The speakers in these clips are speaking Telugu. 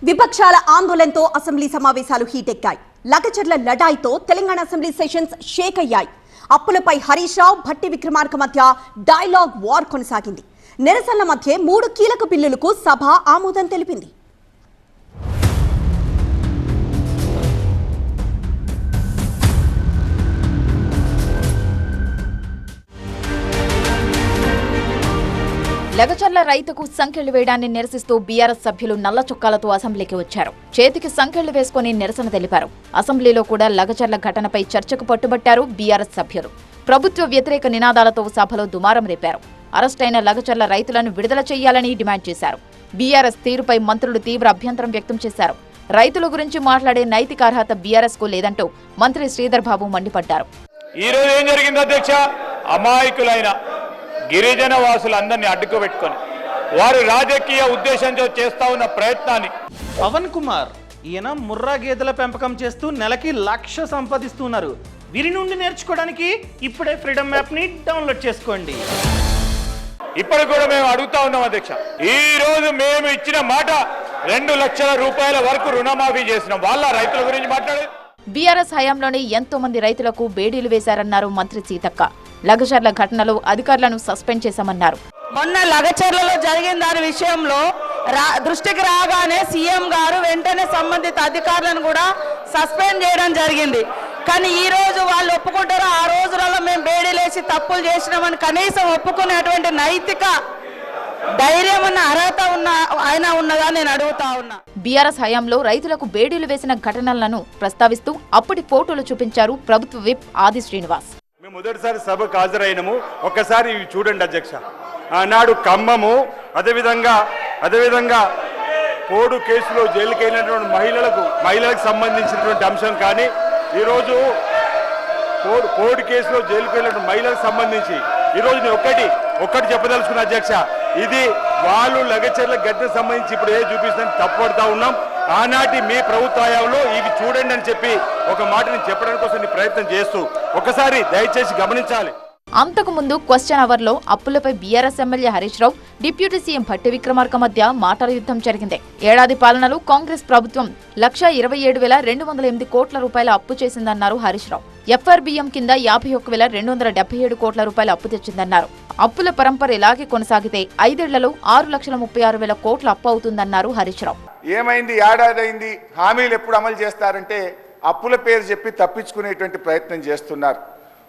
విపక్షాల ఆందోళనతో అసెంబ్లీ సమావేశాలు హీటెక్కాయి. లగచర్ల లడాయితో తెలంగాణ అసెంబ్లీ సెషన్స్ షేక్ అయ్యాయి. అప్పులపై హరీష్ రావు, భట్టి విక్రమార్క మధ్య డైలాగ్ వార్ కొనసాగింది. నిరసనల మధ్య 3 కీలక బిల్లులకు సభ ఆమోదం తెలిపింది. లగచర్ల రైతుకు సంకెళ్లు వేయడాన్ని నిరసిస్తూ బీఆర్ఎస్ సభ్యులు నల్ల చొక్కాలతో అసెంబ్లీకి వచ్చారు. చేతికి సంకెళ్లు వేసుకుని నిరసన తెలిపారు. అసెంబ్లీలో కూడా లగచర్ల ఘటనపై చర్చకు పట్టుబట్టారు బీఆర్ఎస్ సభ్యులు. ప్రభుత్వ వ్యతిరేక నినాదాలతో సభలో దుమారం రేపారు. అరెస్టైన లగచర్ల రైతులను విడుదల చేయాలని డిమాండ్ చేశారు. బీఆర్ఎస్ తీరుపై మంత్రులు తీవ్ర అభ్యంతరం వ్యక్తం చేశారు. రైతుల గురించి మాట్లాడే నైతిక అర్హత బీఆర్ఎస్ కు లేదంటూ మంత్రి శ్రీధర్ బాబు మండిపడ్డారు. ఈ రోజు ఏం జరిగింది అధ్యక్ష? అమాయకులైన గిరిజన వాసులందరినీ అడ్డుకోబెట్టుకొని వారు రాజకీయ ఉద్దేశంతో చేస్తా ఉన్న ప్రయత్నాన్ని పవన్ కుమార్ ఈయన ముర్రా గేదెల పెంపకం చేస్తూ నెలకి 1,00,000 సంపాదిస్తున్నారు. వీరి నుండి నేర్చుకోవడానికి ఇప్పుడే ఫ్రీడమ్ యాప్ ని డౌన్లోడ్ చేసుకోండి. ఇప్పుడు కూడా మేము అడుగుతా ఉన్నాం అధ్యక్ష, ఈ రోజు మేము ఇచ్చిన మాట 2 లక్షల రూపాయల వరకు రుణమాఫీ చేసినాం. వాళ్ళ రైతుల గురించి మాట్లాడేది. బీఆర్ఎస్ హయాంలోనే ఎంతో మంది రైతులకు బేడీలు వేశారన్నారు మంత్రి సీతక్క. లగచర్ల ఘటనలో అధికారులను సస్పెండ్ చేశామన్నారు. మొన్న లగచర్లలో జరిగిన దాని విషయంలో దృష్టికి రాగానే సీఎం గారు వెంటనే సంబంధిత అధికారులను కూడా సస్పెండ్ చేయడం జరిగింది. కానీ ఈ రోజు వాళ్ళు ఒప్పుకుంటారో ఆ రోజులలో మేము బేడీలేసి తప్పులు చేసినామని కనీసం ఒప్పుకునేటువంటి నైతిక ధైర్యం ఉన్న అర్హత ఉన్న ఆయన ఉన్నదా నేను అడుగుతా ఉన్నా. బీఆర్ఎస్ హయాంలో రైతులకు బేడీలు వేసిన ఘటనలను ప్రస్తావిస్తూ అప్పటి ఫోటోలు చూపించారు ప్రభుత్వ విప్ ఆది శ్రీనివాస్. మేము మొదటిసారి సభకు హాజరైనము. ఒక్కసారి చూడండి అధ్యక్ష, ఆనాడు ఖమ్మము, అదేవిధంగా పోడు కేసులో జైలుకి వెళ్ళినటువంటి మహిళలకు సంబంధించినటువంటి అంశం కానీ, ఈరోజు పోడు కేసులో జైలుకి వెళ్ళినటువంటి మహిళలకు సంబంధించి ఈరోజు నేను ఒక్కటి చెప్పదలుచుకున్న అధ్యక్ష, ఇది వాళ్ళు లగచర్ల ఘటనకు సంబంధించి ఇప్పుడు చూపిస్తుందని తప్పుపడతా ఉన్నాం. ఆనాటి మీ ప్రభుత్వ హయాంలో ఇవి చూడండి అని చెప్పి ఒక మాట నేను చెప్పడానికి కోసం ప్రయత్నం చేస్తూ ఒకసారి దయచేసి గమనించాలి. అంతకు ముందు క్వశ్చన్ అవర్ లో అప్పులపై BRS MLA Harish Rao, deputy CM Bhatti Vikramarka మధ్య మాటల యుద్ధం జరిగింది. ఏడాది పాలనలో కాంగ్రెస్ ప్రభుత్వం 1,27,208 కోట్ల రూపాయల అప్పు చేసిందన్నారు హరీష్ రావు. ఎఫ్ఆర్బీఎం కింద 51,277 కోట్ల రూపాయల అప్పు తెచ్చిందన్నారు. అప్పుల పరంపర ఇలాగే కొనసాగితే 5 ఏళ్లలో 6,36,000 కోట్ల అప్పు అవుతుందన్నారు హరీష్ రావు. ఏమైంది? ఏడాది అయింది. హామీలు ఎప్పుడు అమలు చేస్తారంటే అప్పుల పేరు చెప్పి తప్పించుకునేటువంటి ప్రయత్నం చేస్తున్నారు.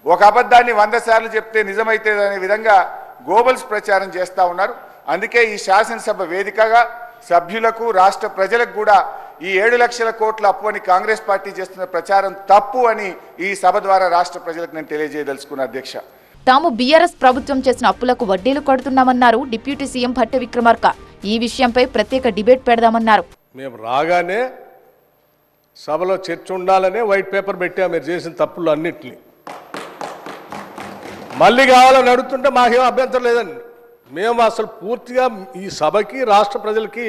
ఒక అబద్ధాన్ని 100 సార్లు చెప్తే నిజమైతే అనే విధంగా గోబల్స్ ప్రచారం చేస్తూ ఉన్నారు. అందుకే ఈ శాసనసభ వేదికగా సభ్యులకు, రాష్ట్ర ప్రజలకు కూడా ఈ 7 లక్షల కోట్ల అప్పు అని కాంగ్రెస్ పార్టీ చేస్తున్న ప్రచారం తప్పు అని ఈ సభ ద్వారా రాష్ట్ర ప్రజలకు నేను తెలియజేయదలుచుకున్న అధ్యక్ష. తాము బీఆర్ఎస్ ప్రభుత్వం చేసిన అప్పులకు వడ్డీలు కడుతున్నామన్నారు డిప్యూటీ సీఎం భట్టి విక్రమార్క. ఈ విషయంపై ప్రత్యేక డిబేట్ పెడదామన్నారు. మేము రాగానే సభలో చర్చ ఉండాలనే వైట్ పేపర్ పెట్టాము. మీరు చేసిన తప్పులు అన్నింటినీ మళ్ళీ కావాలని అడుగుతుంటే మాకేం అభ్యంతరం లేదండి. మేము అసలు పూర్తిగా ఈ సభకి, రాష్ట్ర ప్రజలకి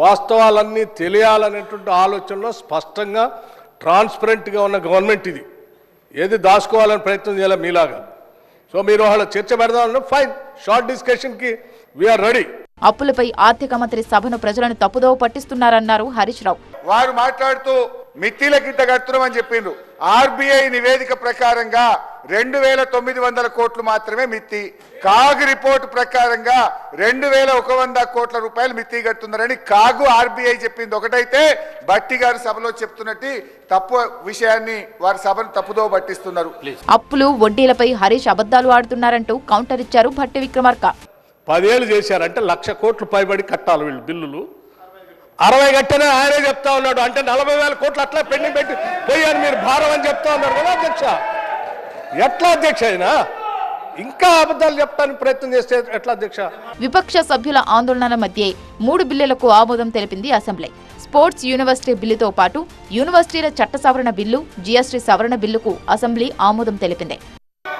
వాస్తవాలన్నీ తెలియాలనేటువంటి ఆలోచనలో స్పష్టంగా ట్రాన్స్పరెంట్గా ఉన్న గవర్నమెంట్ ఇది. ఏది దాచుకోవాలని ప్రయత్నం చేయాలి మీలాగా. సో మీరు వాళ్ళ చర్చ పెడదామన్నా ఫైన్, షార్ట్ డిస్కషన్కి వీఆర్ రెడీ. అప్పులపై ఆర్థిక మంత్రి సభను ప్రజలను తప్పుదోవ పట్టిస్తున్నారన్నారు హరీష్ రావు. వారు మాట్లాడుతూ మిత్తిల కింద కడుతున్నామని చెప్పిండ్రు. ఆర్బీఐ నివేదిక ప్రకారంగా 2,900 కోట్లు మాత్రమే మిత్తి. కాగ్ రిపోర్టు ప్రకారంగా 2,100 కోట్ల రూపాయలు మిత్తి కడుతున్నారని కాగు ఆర్బీఐ చెప్పింది ఒకటైతే, భట్టి గారు సభలో చెప్తున్నట్టు తప్పు విషయాన్ని వారి సభను తప్పుదో పట్టిస్తున్నారు. అప్పులు, వడ్డీలపై హరీష్ అబద్ధాలు ఆడుతున్నారంటూ కౌంటర్ ఇచ్చారు భట్టి విక్రమార్క. 10 ఏళ్ళు చేశారంటే 1,00,000 కోట్లు పైబడి కట్టాలి వీళ్ళు బిల్లులు. 60 గంటనే ఆయనే చెప్తా ఉన్నాడు. అంటే 40,000 కోట్లు అట్లా పెండింగ్ పెట్టి పోయాను మీరు భారం అని చెప్తా ఉన్నారు కదా అధ్యక్ష. ఎట్లా అధ్యక్ష అయినా ఇంకా అబద్ధాలు చెప్పడానికి ప్రయత్నం చేస్తే ఎట్లా అధ్యక్ష? విపక్ష సభ్యుల ఆందోళనల మధ్య 3 బిల్లులకు ఆమోదం తెలిపింది అసెంబ్లీ. స్పోర్ట్స్ యూనివర్సిటీ బిల్లుతో పాటు యూనివర్సిటీల చట్ట సవరణ బిల్లు, జీఎస్టీ సవరణ బిల్లుకు అసెంబ్లీ ఆమోదం తెలిపింది.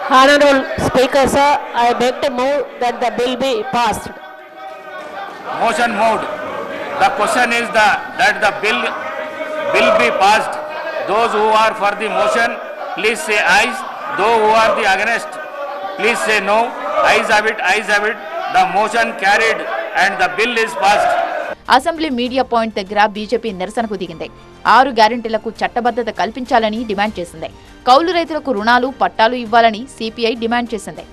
Honorable Speaker, sir, I beg to move that the bill be passed. Motion moved. The question is that the bill be passed. Those who are for the motion, please say ayes. Those who are the against, please say no. Ayes have it. The motion carried and the bill is passed. Assembly media point దగ్గర బీజేపీ నిరసనకు దిగింది. 6 గ్యారెంటీలకు చట్టబద్ధత కల్పించాలని డిమాండ్ చేసింది. కౌలు రైతులకు రుణాలు, పట్టాలు ఇవ్వాలని సిపిఐ డిమాండ్ చేసింది.